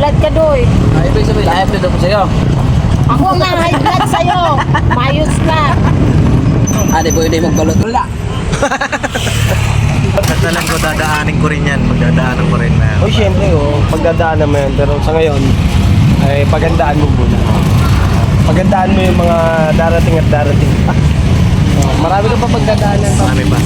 blood ka, Doy. Ibig sabihin, high blood ako sa'yo. Ako nga high blood sa'yo. Mayos na. Di pwede magbalot. Wala. Pagkatalan ko, dadaanin ko rin yan. Magdadaanan ko rin na. O syempre, pagdadaanan mo yan. Pero sa ngayon, ay pagandaan mo muna. Pagandaan mo yung mga darating at darating pa. Marami ka pa pagdadaanan pa. Marami pa.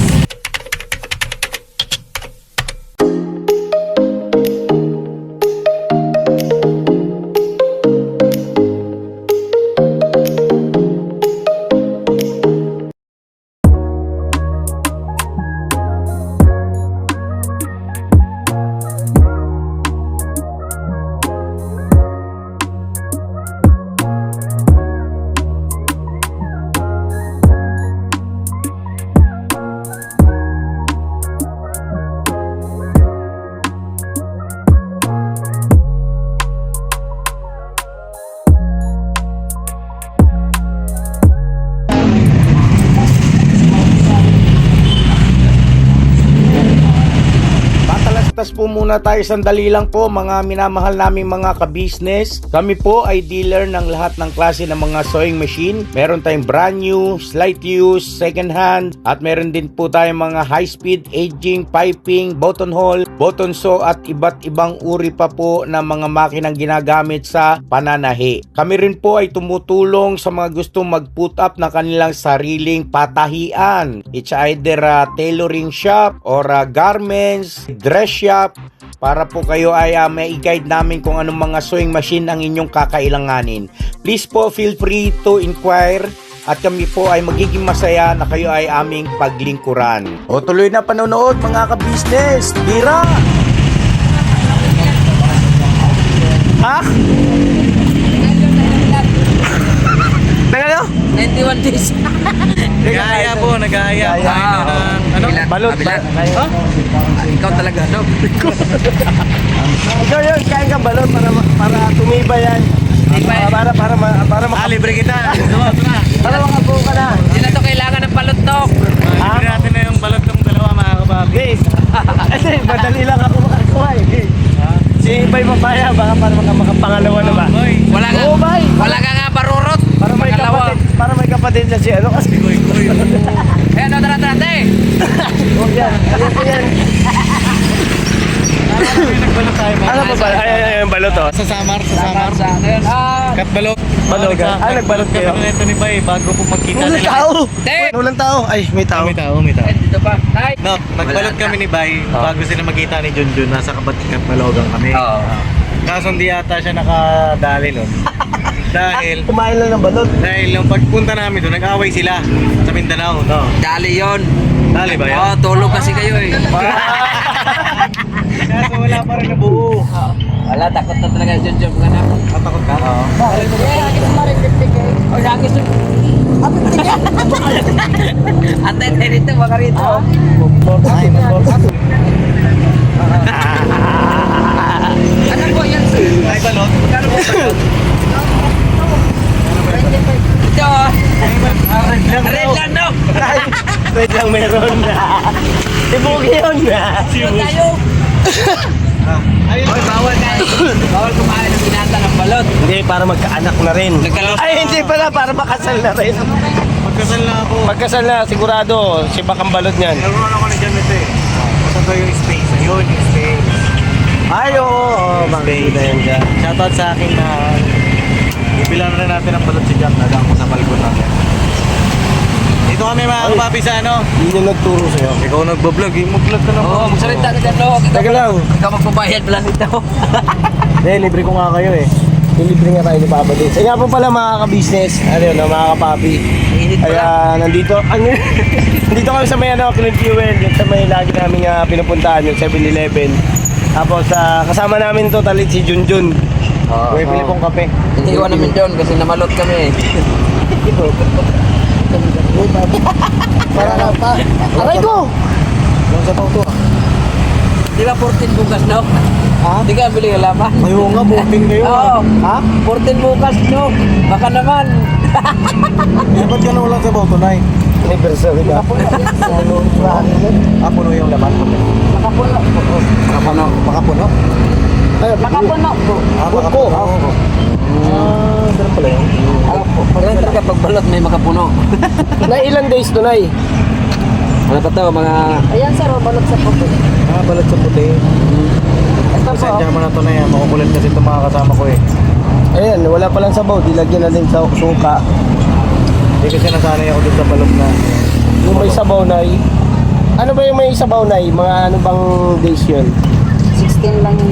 Tas po muna tayo sandali lang po mga minamahal naming mga ka-business. Kami po ay dealer ng lahat ng klase ng mga sewing machine. Meron tayong brand new, slight use, second hand, at meron din po tayong mga high speed, aging, piping, button hole, button sew at iba't ibang uri pa po ng mga makinang ginagamit sa pananahi. Kami rin po ay tumutulong sa mga gustong mag-put up ng kanilang sariling patahian. It's either a tailoring shop or a garments, dress shop, para po kayo ay may i-guide namin kung anong mga sewing machine ang inyong kakailanganin. Please po feel free to inquire at kami po ay magiging masaya na kayo ay aming paglingkuran. O tuloy na panonood mga ka-business. Tira! Ha? Nagano? 91 days. Nag-aaya po, nag-aaya. Ano? Balot ba? Ikaw talaga, no? Ikaw yun, kain kang balot para tumibay yan. Para Libre kita. para makabuo ka na. Hindi na to kailangan ng palutok. Libre natin na yung balot ng dalawa mga kababi. Guys, kasi madali lang ako makakuha eh. Si Bay Mabaya, baka para makapangalawa na ba? Boy. Wala nga. Oo, Bay. Wala ka nga barurot. Para may kapatid na si ano kasi. Ayan, no, tara, Oh, yan. Ayan. Nagbalot tayo mga. Ano ba ba? Ay, balot oh. Sa Samar. Ngayon, Kat balot. Balot ka? Nagbalot kayo? Ito ni Bay, bago po magkita Walang nila. tao. Hindi. Walang tao. Ay, may tao. May tao. Dito pa. Tay. No, nagbalot kami ni Bay bago sila magkita ni Junjun. Nasa Katbalogan kami. Oo. Kaso hindi yata siya nakadali nun. Dahil Kumain lang ng balot. nung pagpunta namin doon, nag-away sila sa Mindanao, no? Dali yun. Dali ba yan? Oo, tulog kasi kayo eh. Kaso wala pa rin nabuo. Wala, takot na talaga yung John ka na. Matakot ka? Oo. O, lagi sa... Antay tayo dito, baka rito. Ano po yan? Ay, balot. Magkano po balot? Ito oh. Red lang no? Wait lang, meron na. Sibugi yun na. Ito tayo. Ayun. Oy, bawal ka. Bawal kumain ng binata ng balot. Hindi, para magkaanak na rin. Nagkalot. Ay, hindi pala, para makasal na rin. Magkasal na ako. Magkasal na, sigurado. Si Bakang balot niyan. Naroon ako ni John ito eh. Basta ko yung space. Ayun, yung space. Ay, oo. Makikita yan dyan. Shoutout sa akin na ibilan na natin ang balot si John. Nagang ko sa balkon natin. Dito kami mga kapapi sa ano. Hindi niya nagturo sa'yo. Ikaw nagbablog. Mag-vlog ka na po. Oo, magsalita ka dyan no. Teka lang. Ikaw magbabayad pala nito. Hindi, libre ko nga kayo eh. Libre nga tayo ni Papa din. Sa nga po pala mga ka-business. Ano yun, mga kapapi. Init pala. Kaya nandito, nandito kami sa may ano, Clint Fuel. Yung sa may lagi namin pinupuntahan, yung 7-Eleven. Tapos kasama namin to talit si Junjun. Oo. May pilipong kape. Iniwan namin doon kasi namalot kami eh. Para na pa. Aray ko! Yung sa pang to. Di ba 14 bukas no? Ha? Di ka bili ka laban? Ayaw nga, booking na yun. Oo. Ha? 14 bukas no? Baka naman. Dapat ka na ulang sa Bauto na eh. Anniversary ka. Ano? Puno yung laman. Makapuno. Makapuno. Makapuno po. Buko. Ganun pala yun. Ganun talaga pag balot may makapuno. Na ilang days to, Nay? Ano pa to, mga... Ayan sir, balot sa puti. Balat sa puti. Ito po. Pasensya mo na to na yan. Makukulit kasi itong mga kasama ko eh. Ayan, wala palang sabaw. Dilagyan na din sa suka. Hindi kasi nasanay ako dun sa balot na. Yung may sabaw, Nay. Ano ba yung may sabaw, Nay? Mga ano bang days yun? 16 lang yun.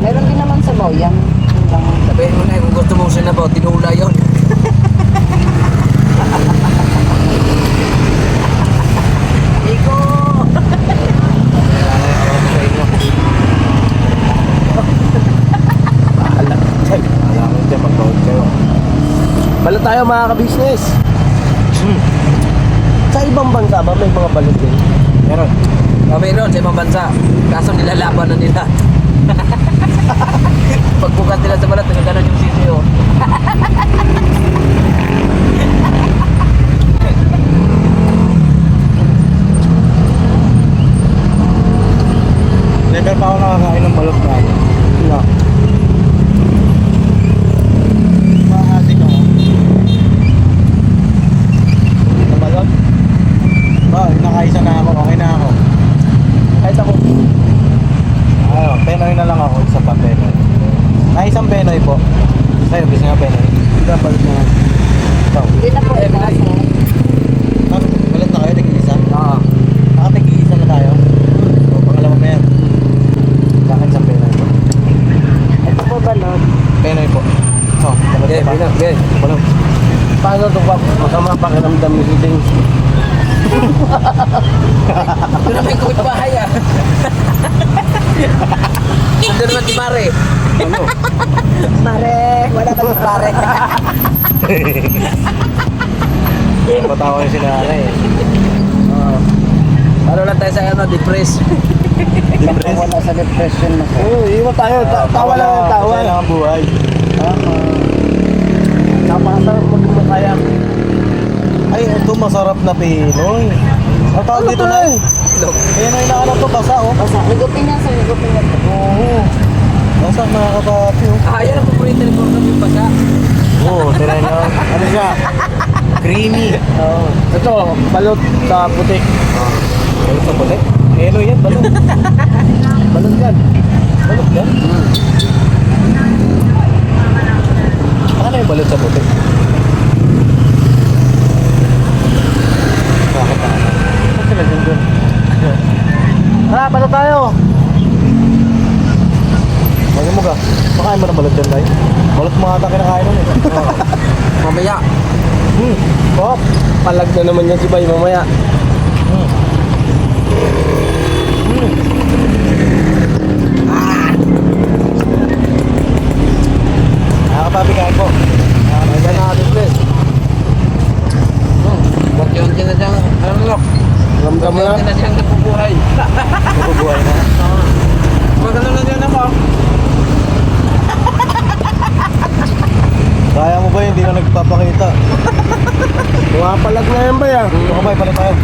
Meron din naman sa yan. Yun lang. Sabihin mo na kung gusto mong sinabaw, tinula yun. Iko! Alam ko dyan, mag-load kayo. Balot tayo mga ka-business. Sa ibang bansa ba may mga balot din? Meron. Mayroon sa ibang bansa. Kaso nilalaban na nila. Pagbukas nila sa balat, nagaganon yung sisiyo. Never pa ako nakakain ng balot na ano. No. Mahati ko. Ng balot? Nakaisa na ako. Okay na ako. Kahit ako. Penoy na lang ako. Isa pa Penoy. Isang Penoy po. Sa'yo, gusto nga Penoy. Hindi balot na. Ikaw. Hindi na po ito sir. Balot na kayo, tig-isa? Oo. Nakatig-isa na tayo. O, pangalawa mo yan. Sa akin isang Penoy po. Ito po balot. Penoy po. Oh, balot Okay, pa. bilang, okay. Balot. Paano ito pa? Masama pakiramdam ni Hiding. Ito na may kumit bahay ah. Ito naman si Mare. Ano? Pare, wala ka sa pare. Patawa yung sinanay eh. Ano lang tayo sa ano, depress. Wala sa depression na sir. Oo, iwan tayo. Tawa lang ang tawa. Masaya lang ang buhay. Napakasarap magkumakaya. Ay, ito masarap na Pinoy. Ang tawag dito na eh. Pinoy na alam to, basa oh. Basta, higupin niya sir, higupin niya. Oo. Basa mga kabati oh. Ah, yan ang paborito ni Porno yung basa. Oo, tira nyo. Ano siya? Creamy. Oo. Ito, balot sa puti. Balot sa puti? Pinoy yan, balot. Balot yan. Balot yan? Ano yung balot sa puti? Bakit na? Bakit sila dun? Tara, balot tayo. Bagay mo ka. Makain mo ng balot dyan, tayo. Balot mo ata kinakain nun eh. Mamaya. Pop. Palag na naman yan si Bay mamaya. Nakakapabi kain po. Ayan na ating place. Unti-unti na siyang, ano lock? Ramdam mo na. Unti na siyang nabubuhay. Nabubuhay na. Magano na dyan ako. Kaya mo ba yun? Hindi ka nagpapakita. Palag na yan ba yan? Baka ba, pala tayo.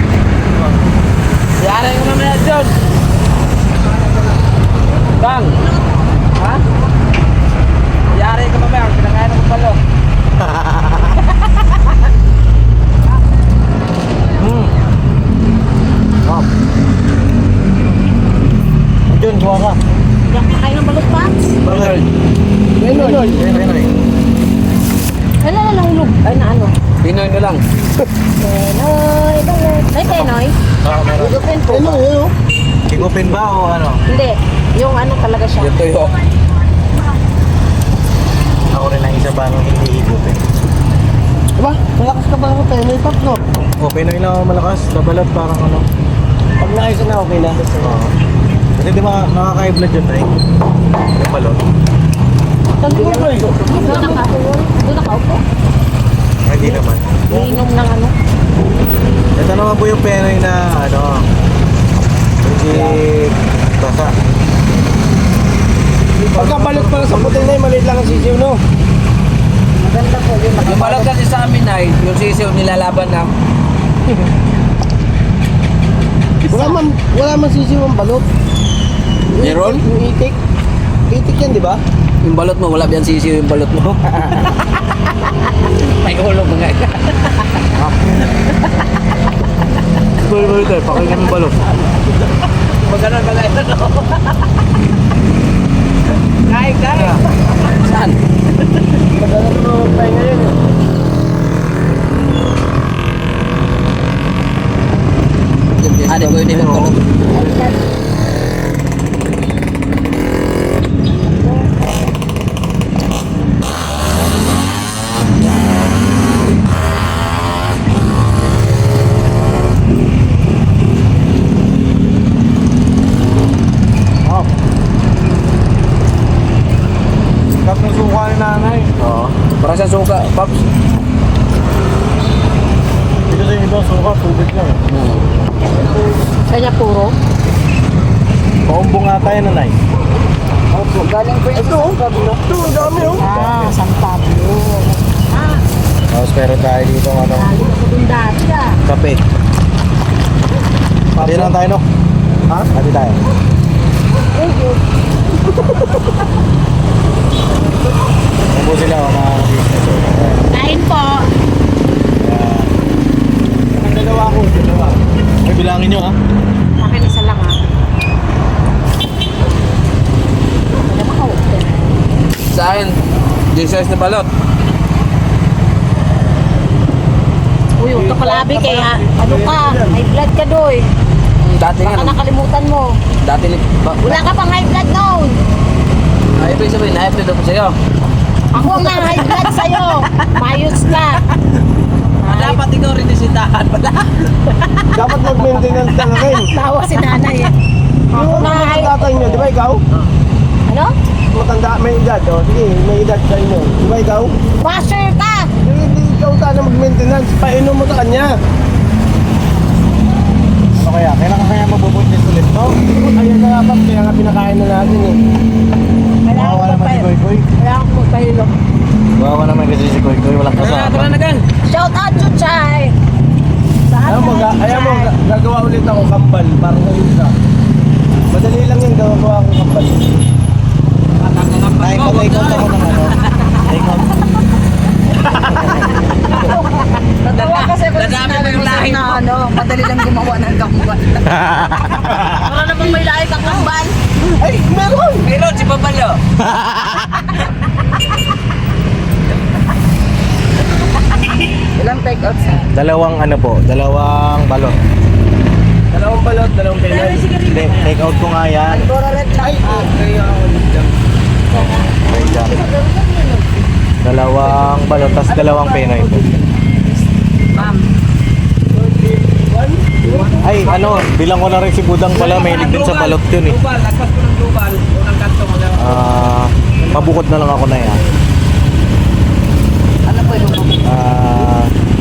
Yara yung mamaya dyan. Bang! Ha? Yari ka mamaya, pinangayan ng palo. Oh. Diyan, kuha ka. Yung kakain ng balot pa? Bakit? Penoy. Penoy. Ano na nahulog? Ay na ano? Pinoy na lang. Penoy, balot. Ay, Penoy? Meron. Higupin po. Penoy, yun. Higupin ba o ano? Hindi. Yung ano talaga siya. Yung tuyo. Ako rin ang isa ba nung hindi higupin. Diba? Malakas ka ba ako Penoy, Tatlo? O, Pinoy lang ako malakas. Labalat parang ano. Pag naisa na, okay na. Oo. Kasi di ba nakaka-i-vlog yun tayo? Yung balot. Saan ko ba yun? Doon nakaupo. Ay, hindi naman. Iinom ng ano. Ito naman po yung Penoy na ano. Hindi basa. Pagkabalot pala sa puti na maliit lang ang sisiw, no? Maganda po yun. Yung balot kasi sa amin ay, yung sisiw nilalaban na. Wala man sisiw ang balot. Meron? Yung itik. Itik yan, di ba? Yung balot mo, wala biyang sisiyo yung balot mo. May ulog mga ito. Tuloy tayo, pakinggan mo balot. Maganon mga ito. Kain. Saan? Magalang mo tayo ngayon eh. Ada ko yun yung balot. Oh. Kat ng suka ni nanay. Oo. Parang sa suka, Pops. Dito sa iba, suka, tubig lang. Kanya puro. Paumbong nga tayo, nanay. Opo, galing po ito. San Pablo. Ito, ang dami oh. Ah, San Pablo. Tapos meron tayo dito ng ano, Lalo ko dun dati ah. kape. Pati lang tayo, no? Ha? Pati tayo. Thank you. Nabuo sila ako mga business. Kain po. Ang dalawa ko, dalawa. Ay, bilangin nyo, ha? Akin isa lang ah. Wala ba ka? Sa akin, Jesus na balot. Uy, ito kalabi kaya ano ka? High blood ka doy. Dati nga, Baka nakalimutan mo. dati ni... Wala ka pang high blood noon. Ay, ibig sabihin, na-update ako sa'yo. Ako nga high blood sa'yo. Mayos ka. Dapat ikaw rin isitahan pala. Dapat mag-maintenance ka na rin. Tawa si nanay eh. Yung nga mga tatay nyo, di ba ikaw? Ano? Matanda, may edad oh. Sige, may edad sa inyo. Di ba ikaw? Washer ka! Hindi ikaw sana mag-maintenance. Painom mo sa kanya. Ano kaya? Kailangan kaya mabubuntis ulit, no? Ayun na nga, Pap, kaya nga pinakain na natin eh. Bawa naman si Koy Koy. Wala akong magpahilok. Bawa naman kasi si Koy Koy. Walang kasama. na gan. Shout out to Chay! Ayaw mo, gagawa ulit ako kambal para sa isa. Madali lang yung gagawa ko kambal. Take out ako ng ano. Take out. Natawa kasi ako Dadami mo yung lahi mo. ano, madali lang gumawa ng kambal. Para namang may lahi kang kambal. Ay, meron! Meron si Papalo. Ilang take out sa? Dalawang ano po, dalawang balot. Dalawang balot, dalawang penal. Hindi, take out ko nga yan. Dora red lang. Ay, kaya ako dyan. Wait lang. Dalawang balot, tas dalawang penoy po. Ma'am. Ay, ano, bilang ko na rin si Budang pala, may din sa balot yun eh. Global, lagpas ko ng global. Unang kanto mo lang. Mabukod na lang ako na yan. Ano po yung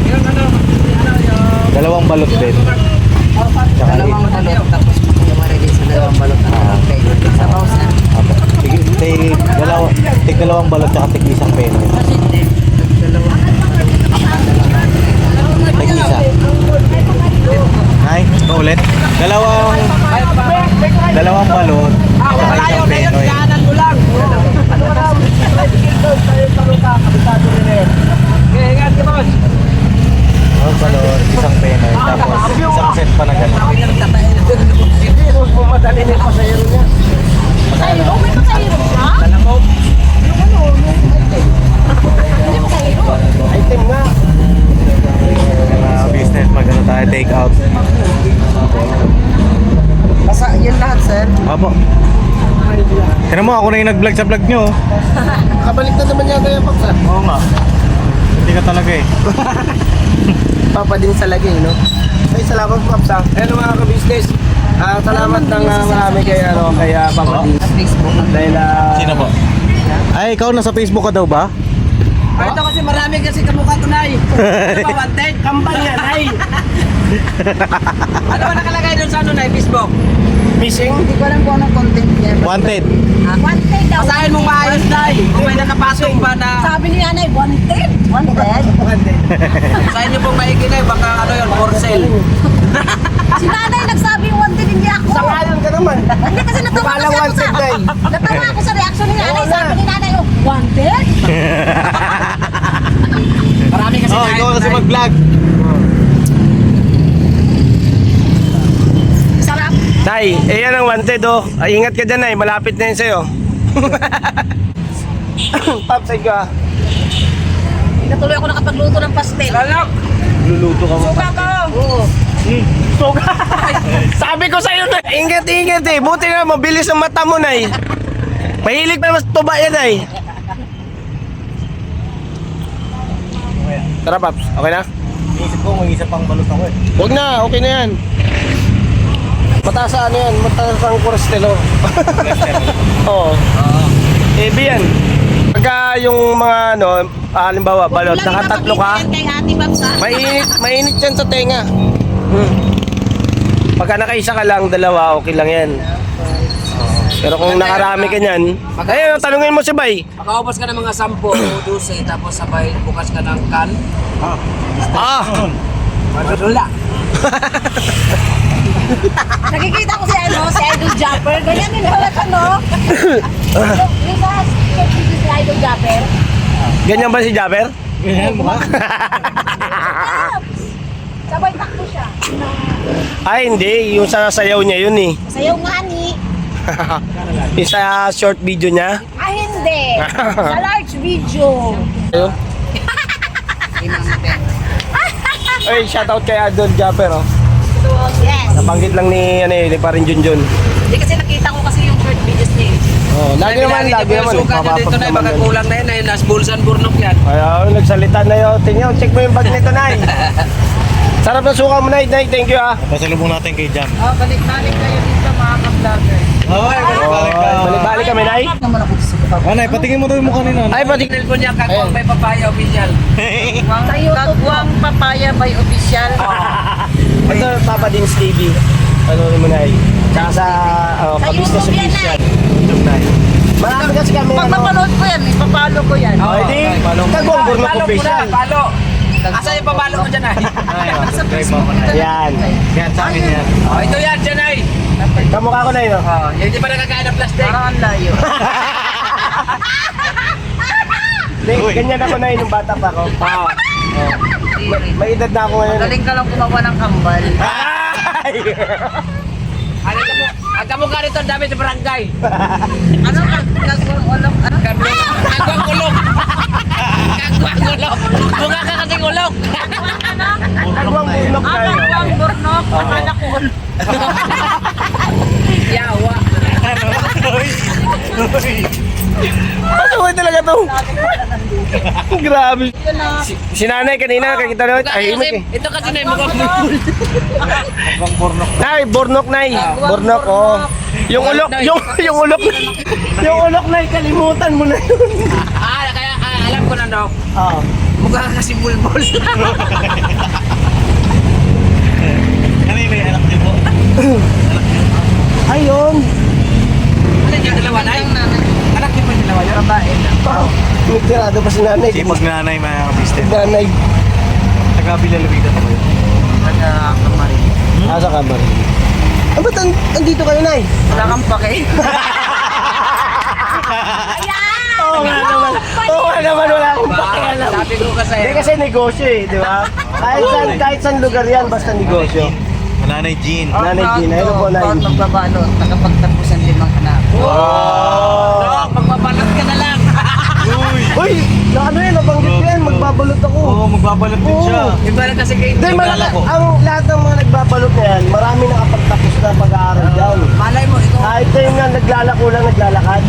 Yung ano, yung... Dalawang balot din. Tsaka dalawang balot tapos makumari din sa dalawang balot. Okay. Sa house na. Tig dalawang balot tsaka tig isang penoy. Tig isa. Ay, ulit. Dalawang balot tsaka isang penoy. Kanan mo lang. Okay, ingat ka, boss. Dalawang balot, isang penoy, tapos isang set pa na gano'n. Madali na yung pasayro niya. Pasayro? May pasayro siya? Talamog. Hindi pasayro. Item nga. Business, magano tayo, take out. Basta yun lahat sir. Apo. Tignan mo, ako na yung nag-vlog sa vlog nyo. Kabalik na naman yata yung paksa. Oo nga. Hindi ka talaga eh. Papa din sa lagay, no? Ay, salamat Paps ha. Hello mga ka-business. Salamat ng marami kay Papa din. Sa Facebook. Dahil Sino po? Ay, ikaw nasa Facebook ka daw ba? Ay, ito kasi marami kasi kamukha tunay. Ano ba, wanted? kambal yan, ay! Ano ba nakalagay doon sa ano na Facebook? Missing? Hindi ko alam kung anong content niya. Wanted. Wanted daw. Basahin mong maayos na kung may nakapasok ba na... Sabi ni Anay, wanted. Wanted? Basahin niyo pong maigi na baka ano yun, for sale. Si Nanay nagsabi wanted, hindi ako. Sangalan ka naman. Hindi kasi natawa Kala kasi ako wanted sa... na eh. Natawa ako sa reaction aso ni nanay, sabi ni nanay, oh, wanted? Marami kasi Oh, ikaw kasi Nay. mag-vlog. Sarap. Nay, yan ang wanted oh. Ay, ingat ka dyan, Nay. Malapit na yun sa'yo. Pop, sa'yo ka. Hindi na tuloy ako nakapagluto ng pastel. Lalak! Luluto ka mo. Suka ko. Oo. Suga. Sabi ko sa'yo na, ingat eh. Buti na, mabilis ang mata mo, Nay. Mahilig pa mas tuba yan, Nay. Tara, Paps. Okay na? Iisip ko, may isa pang balot ako eh. Huwag na, okay na yan. Mataas ano yan, mataas ang kolesterol. Oo. Heavy yan. Pagka yung mga ano, halimbawa balot, nakatatlo ka, Kay Ate Babs, ha? mainit yan sa tenga. Pagka nakaisa ka lang, dalawa, okay lang yan. Pero kung nakarami ka niyan, ayun, tanungin mo si Bay. Makaubos ka ng mga 10 o 12, tapos sabay bukas ka ng kan. Ah! Madula. Nakikita ko si Idol Japper. Ganyan din pala ka, no? Yung sa si Idol Japper. Ganyan ba si Jaber? Ganyan mo ka? Sabay takbo siya. Ay, hindi. Yung sa sayaw niya yun eh. Sayaw nga ni. Yung sa short video niya. Ah, hindi. Sa large video. Ayun. Ay, shoutout kay Adon Japper oh. Yes. Nabanggit lang ni Parin Junjun. Hindi kasi nakita ko kasi yung short videos niya. Oh, lagi naman. Suka nyo dito na, baka kulang na yun. Ayun, nasbulsan burnok yan. Ayaw, nagsalita na yun. Tingnan, check mo yung bag nito, Nay. Sarap na suka mo, Nay. Nay, thank you ah. Pasalubong natin kay Jam. Oh, balik-balik kayo dito mga ka-vlogger. Okay, balik ka. Balik-balik kami, Nay. Anay, patingin mo daw yung mukha ni Nanay. Ay, pati. Tingnan po niya, kagwang may papaya official. Sa YouTube Kagwang Papaya by Official. Ito, Papa Dins TV. Ano mo, Nay? Tsaka sa Sa Business YouTube yan, Official. Nay. YouTube, Nay. Marami kasi kami, Pag ano. mapanood ko yan, ipapalo ko yan. Oh, hindi. Kagwang Burnok Palo mo na, Official. palo. Asa yung pamalo mo dyan ay? Subscribe mo ako na. Yan. Yan, sa akin yan. Oh, ito yan, dyan ay. Kamukha ko, Nay, no? Oh, yan hindi pa nakakain ng plastic. ang layo. Hindi, ganyan ako, Nay, nung bata pa ako. Oh. May edad na ako ngayon. Galing ka lang kumawa ng kambal. Ay! Ang kamukha rito, ang dami sa barangay. Ano kagwang ulok? Ano? Kagwang ulok. Kagwang ulok. Bunga ka kasing ulok. Kagwang Burnok, Nay. Kagwang burnok. Akala ko ulok. Yawa. Pasaway talaga to. Grabe. Si nanay kanina, kakita naman, tahimik eh. Ito kasi na yung mukhang bulbul. Kagwang Burnok. Nay, Burnok, Nay. Burnok, oh. Yung ulok, yung ulok. Yung ulok, Nay, kalimutan mo na yun. Kaya alam ko na daw. Ah. Mukha ka kasi bulbul. Kanina yung anak niyo po. Ayun. Ano yung dalawa na? Anak niyo pa yung dalawa yun? Babae na. Nagtirado pa si nanay. Sipag nanay, mga kabistin. Nanay. Taga-Bilalawida pa kayo. Asa ka ba? Ah, ba't andito kayo, Nay? Wala kang pake. Oo nga naman. Oo nga naman, wala akong pakialam. Sabi ko kasi. Hindi kasi negosyo eh, di ba? Kahit saan lugar yan, basta negosyo. Nanay Jean. Nanay Gina, ayun po, Nay. Bawat magbabalot, nakapagtapos ang 5 anak. Wow! Dok, magbabalot ka na lang. Uy! Ano yun, nabanggit ko yan, magbabalot ako. Oo, magbabalot din siya. Iba na kasi kayo. Hindi, ang lahat ng mga nagbabalot na yan, marami nakapagtapos na pag-aaral dyan. Malay mo, ikaw. Kahit kayo nga naglalako lang, naglalakad,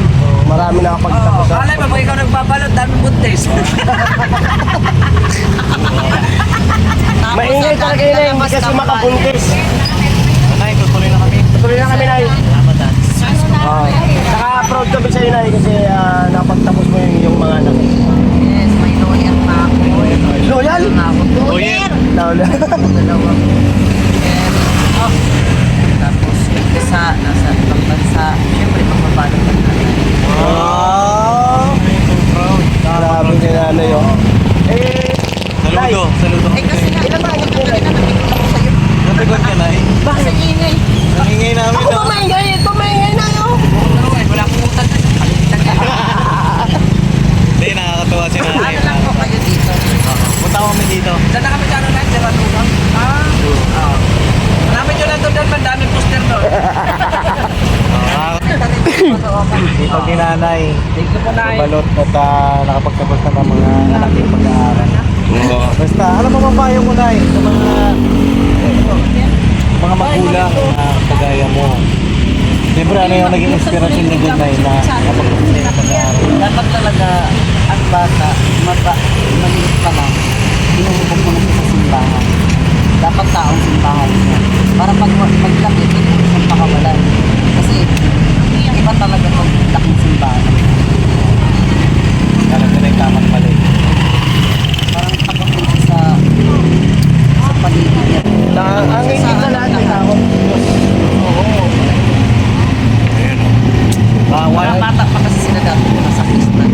marami nakapagtapos na. Malay mo, pag ikaw nagbabalot, dami buntis. Maingay talaga yun, hindi kasi makabuntis. Nanay, tutuloy na kami. Tuloy na kami, Nay. Saka proud kami sa'yo, Nay, kasi napagtapos mo yung mga anak. Yes, may lawyer pa ako. Loyal? Lawyer! Loyal. Dalawang lawyer. Tapos yung isa, nasa ibang bansa. Siyempre, magbabalot ang nanay. Wow! Proud. Grabe ni nanay, oh. Nay, Saludo. Kasi nga, ilan ba anak mo, Nay? napikot ako sa'yo. Napigot ka, Nay. Bakit? Sa ingay. Nangingay namin. Ako ba maingay? Ito maingay na, oh. Wala akong utang. Kalimutan ka. nanay. Thank you po, Nay. Balot at nakapagtapos na ng mga anak yung pag-aaral. Basta, ano mo mapayo mo na sa mga magulang na kagaya mo. Siyempre, ano yung naging inspirasyon niyo din na nakapagtapos na yung pag-aaral? Dapat talaga ang bata, maliit pa lang, inuubog mo na siya sa simbahan. Dapat taong simbahan niya. Para paglaki, hindi mo siyang pakawalan. Kasi, iba talaga pag laking simbahan. Alam ko na yung tamang mali. Parang takot din siya sa paligid niya. Ang ingit na lahat ay takot. Oo. Walang bata pa kasi sila dati nasa Krista.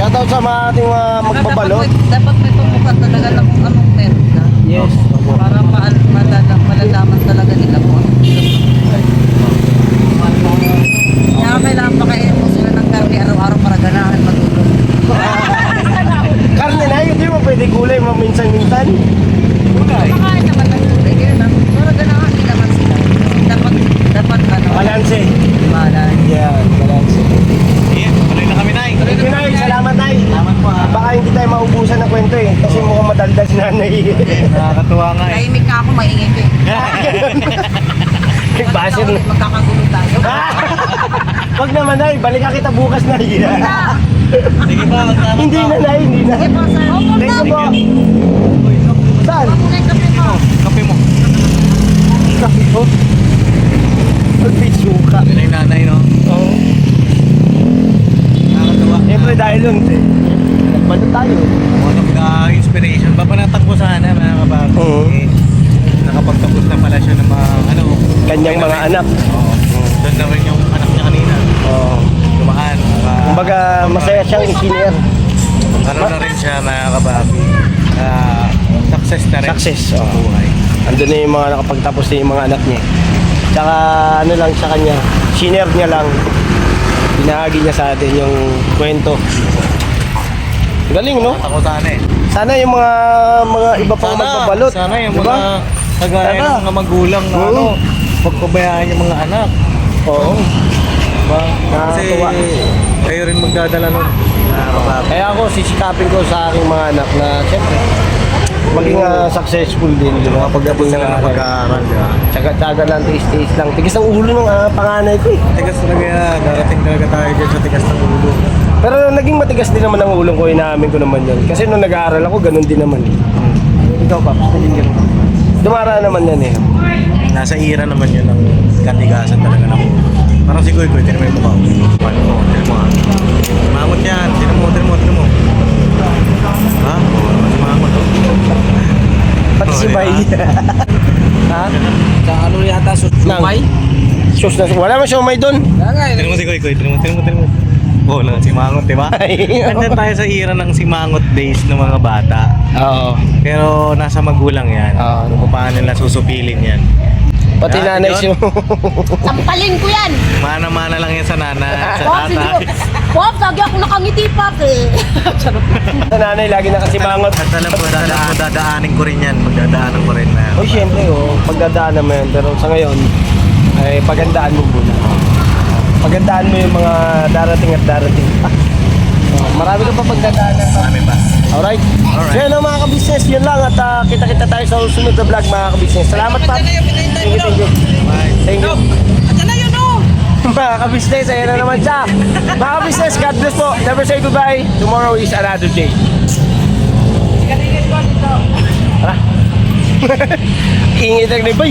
Shoutout sa mga ating mga magbabalot. Dapat may tumukan talaga ng kung anong meron ka. Yes. Para malalaman talaga nila kung anong kaya kailangan pakainin mo sila ng karne araw-araw para ganahan matulog. Karne na, hindi mo pwede gulay mo minsan-minsan. Pakain naman ng tubig yun. Para ganahan din naman sila. Dapat ano. Balanse. Balan. Yan, balanse. Sige, tuloy na kami, Nay. Thank you, Nay. Salamat, Nay. Salamat po, ah. Baka hindi tayo maubusan ng kwento eh. Kasi mukhang madaldal si Nanay. Nakakatuwa nga eh. Tahimik ka ako, maingay ka eh. Basin. Magkakagulo tayo. Wag naman, Nay. Balikan kita bukas, Nay. Sige ba, magkakaroon Hindi na, Nay. Hindi na. Sige po, sir. Thank you po. Saan? Kape mo. Kapi po. Magpisuka. Yun yung nanay, no? Oo. Nakakatuwa. Siyempre dahil nun, nagbalot tayo. One of the inspiration. Papanatag ko sana, mga kabago. Oo. Eh, nakapagtapos na pala siya ng mga, ano, Kanyang mga anak. Oo. Doon na rin yung anak niya kanina. Oo. Lumahan. Kumbaga, masaya siyang engineer. Ano na rin siya, mga kabago. Success na rin. Success, sa oo. buhay. Andun na yung mga nakapagtapos na yung mga anak niya. Tsaka ano lang sa kanya, senior niya lang. Binahagi niya sa atin yung kwento. Galing, no? Ako sana eh. Sana yung mga iba pang magbabalot. Sana yung Diba? mga kagaya Sana. ng mga magulang na Oo. ano, pagpabayaan yung mga anak. Oo. Diba? Kasi Nakakatuwa. kayo rin magdadala nun. Kaya ako sisikapin ko sa aking mga anak na siyempre maging successful din, di ba? Pagdating na Pag-aaral. pag-aaral, di ba? Tsaga-tsaga lang, tiis-tiis lang. Tigas ang ulo ng panganay ko eh. Tigas talaga yan. Darating talaga tayo dyan sa tigas ng ulo. Pero naging matigas din naman ang ulong ko, inaamin ko naman yun. Kasi nung nag-aaral ako, ganun din naman eh. Ikaw, Paps, naging ganun. Dumara naman yan eh. Nasa ira naman yun ng katigasan talaga ng ulo. Parang si Goy Goy, tinan mo yung mukha. Tinan mo, tinan mo ha. Mangot yan. Tinan mo, tinan mo, tinan mo. Ha? Mangot oh. Pati si Bay. Ha? Sa ano yata, sumay? Sus na, wala man siya umay doon. Tinan mo si Goy Goy, tinan mo, tinan mo, tinan mo. Oo lang, si Mangot, di ba? Nandun tayo sa ira ng si Mangot days ng mga bata. Oo. Pero nasa magulang yan. Oo. Kung paano nila susupilin yan. Pati Lahat nanay yun. siya. Sampalin ko yan. Mana-mana lang yan sa nana, sa Bob, tata. Bob, lagi ako nakangiti pa eh. Sa nanay, lagi nakasimangot. At alam ko, dadaanin ko rin yan. Magdadaanan ko rin na. Uy, syempre, pagdadaan naman. Pero sa ngayon, ay pagandaan mo muna. Pagandaan mo yung mga darating at darating pa. Marami ka pa pagdadaanan pa. Marami pa. Alright? Alright. So yun ang mga kabisnes, yun lang. At kita-kita tayo sa susunod na vlog mga kabisnes. Salamat pa. Thank you, thank you. Bye. Thank you. Ayan na yun oh. Mga kabisnes, ayan na naman siya. Mga kabisnes, God bless po. Never say goodbye. Tomorrow is another day. Tara. Ingit lang na ba